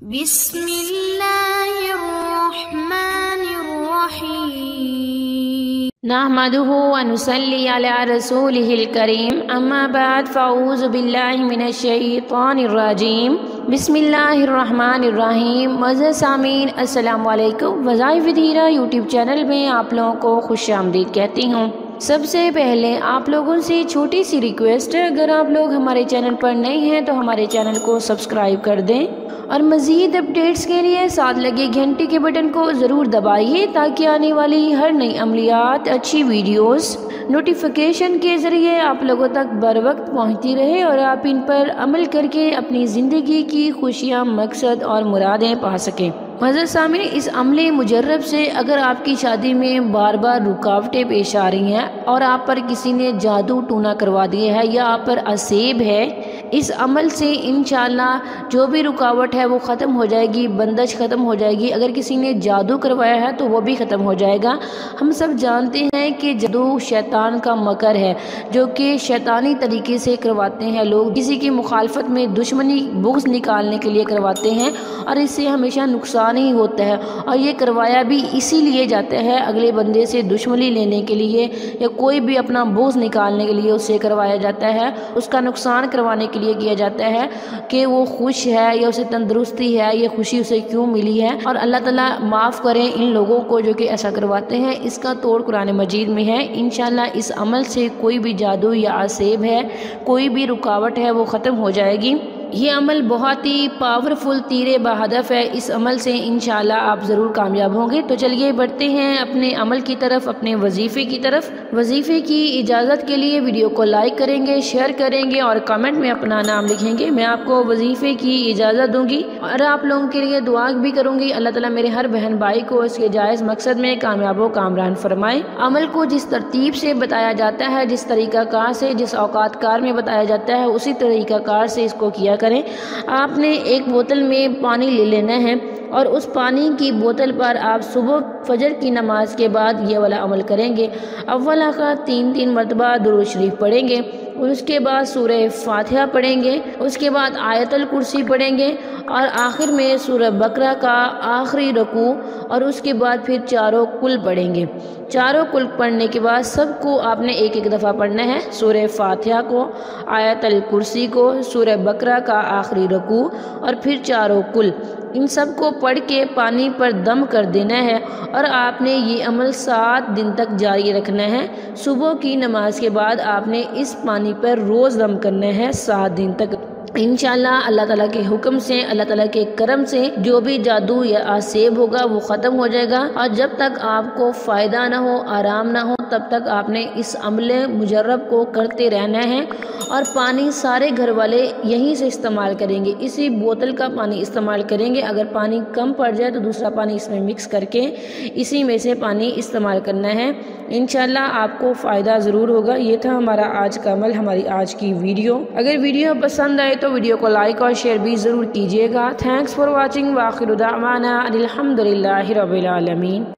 بسم اللہ الرحمن الرحیم نحمده ونصلی علی رسولہ الکریم اما بعد فاعوذ باللہ من الشیطان الرجیم بسم اللہ الرحمن الرحیم۔ معزز سامعین السلام علیکم۔ وظائف ود ہیرا یوٹیوب چینل میں آپ لوگوں کو خوش آمدید کہتی ہوں۔ سب سے پہلے آپ لوگوں سے چھوٹی سی ریکویسٹ ہے، اگر آپ لوگ ہمارے چینل پر نئے ہیں تو ہمارے چینل کو سبسکرائب کر دیں اور مزید اپڈیٹس کے لیے ساتھ لگے گھنٹی کے بٹن کو ضرور دبائیے تاکہ آنے والی ہر نئی عملیات، اچھی ویڈیوز نوٹیفیکیشن کے ذریعے آپ لوگوں تک بر وقت پہنچتی رہے اور آپ ان پر عمل کر کے اپنی زندگی کی خوشیاں، مقصد اور مرادیں پا سکیں۔ معزز سامعین، اس عمل مجرب سے اگر آپ کی شادی میں بار بار رکاوٹیں پیش آ رہی ہیں اور آپ پر کسی نے جادو ٹونا کروا دیا ہے یا آپ پر عصیب ہے، اس عمل سے انشاءاللہ جو بھی رکاوٹ ہے وہ ختم ہو جائے گی، بندش ختم ہو جائے گی۔ اگر کسی نے جادو کروایا ہے تو وہ بھی ختم ہو جائے گا۔ ہم سب جانتے ہیں کہ جادو شیطان کا مکر ہے جو کہ شیطانی طریقے سے کرواتے ہیں، لوگ کسی کی مخالفت میں دشمنی، بغض نکالنے کے لیے کرواتے ہیں اور اس سے ہمیشہ نقصان ہی ہوتا ہے، اور یہ کروایا بھی اسی لیے جاتا ہے اگلے بندے سے دشمنی لینے کے لیے یا کوئی بھی اپنا بغض نکالنے کے لیے اسے کروایا جاتا ہے، اس کا نقصان کروانے کے لیے کیا جاتا ہے کہ وہ خوش ہے یا اسے تندرستی ہے، یہ خوشی اسے کیوں ملی ہے۔ اور اللہ تعالیٰ معاف کریں ان لوگوں کو جو کہ ایسا کرواتے ہیں۔ اس کا توڑ قرآن مجید میں ہے۔ انشاءاللہ اس عمل سے کوئی بھی جادو یا عصیب ہے، کوئی بھی رکاوٹ ہے، وہ ختم ہو جائے گی۔ یہ عمل بہت ہی پاورفل تیر بہدف ہے، اس عمل سے انشاءاللہ آپ ضرور کامیاب ہوں گے۔ تو چلیے بڑھتے ہیں اپنے عمل کی طرف، اپنے وظیفے کی طرف۔ وظیفے کی اجازت کے لیے ویڈیو کو لائک کریں گے، شیئر کریں گے اور کمنٹ میں اپنا نام لکھیں گے۔ میں آپ کو وظیفے کی اجازت دوں گی اور آپ لوگوں کے لیے دعا بھی کروں گی۔ اللہ تعالیٰ میرے ہر بہن بھائی کو اس کے جائز مقصد میں کامیاب و کامران فرمائے۔ عمل کو جس ترتیب سے بتایا جاتا ہے، جس طریقہ کار سے، جس اوقات کار میں بتایا جاتا ہے، اسی طریقہ کار سے اس کو کیا کریں۔ آپ نے ایک بوتل میں پانی لے لینا ہے اور اس پانی کی بوتل پر آپ صبح فجر کی نماز کے بعد یہ والا عمل کریں گے۔ اول آخر 3 مرتبہ درود شریف پڑھیں گے اور اس کے بعد سورہ فاتحہ پڑھیں گے، اس کے بعد آیت الکرسی پڑھیں گے اور آخر میں سورہ بقرہ کا آخری رکوع اور اس کے بعد پھر چاروں کل پڑھیں گے۔ چاروں کل پڑھنے کے بعد سب کو آپ نے ایک دفعہ پڑھنا ہے، سورہ فاتحہ کو، آیت الکرسی کو، سورہ بقرہ کا آخری رکوع اور پھر چاروں کل، ان سب کو پڑھ کے پانی پر دم کر دینا ہے اور آپ نے یہ عمل 7 دن تک جاری رکھنا ہے۔ صبح کی نماز کے بعد آپ نے اس پانی پر روز دم کرنا ہے 7 دن تک۔ انشاءاللہ اللہ تعالیٰ کے حکم سے، اللہ تعالیٰ کے کرم سے جو بھی جادو یا عصیب ہوگا وہ ختم ہو جائے گا، اور جب تک آپ کو فائدہ نہ ہو، آرام نہ ہو، تب تک آپ نے اس عمل مجرب کو کرتے رہنا ہے۔ اور پانی سارے گھر والے یہیں سے استعمال کریں گے، اسی بوتل کا پانی استعمال کریں گے۔ اگر پانی کم پڑ جائے تو دوسرا پانی اس میں مکس کر کے اسی میں سے پانی استعمال کرنا ہے۔ انشاءاللہ آپ کو فائدہ ضرور ہوگا۔ یہ تھا ہمارا آج کا عمل، ہماری آج کی ویڈیو۔ اگر ویڈیو پسند آئے تو ویڈیو کو لائک اور شیئر بھی ضرور کیجیے گا۔ Thanks for watching. وآخر دعوانا الحمدللہ رب العالمین۔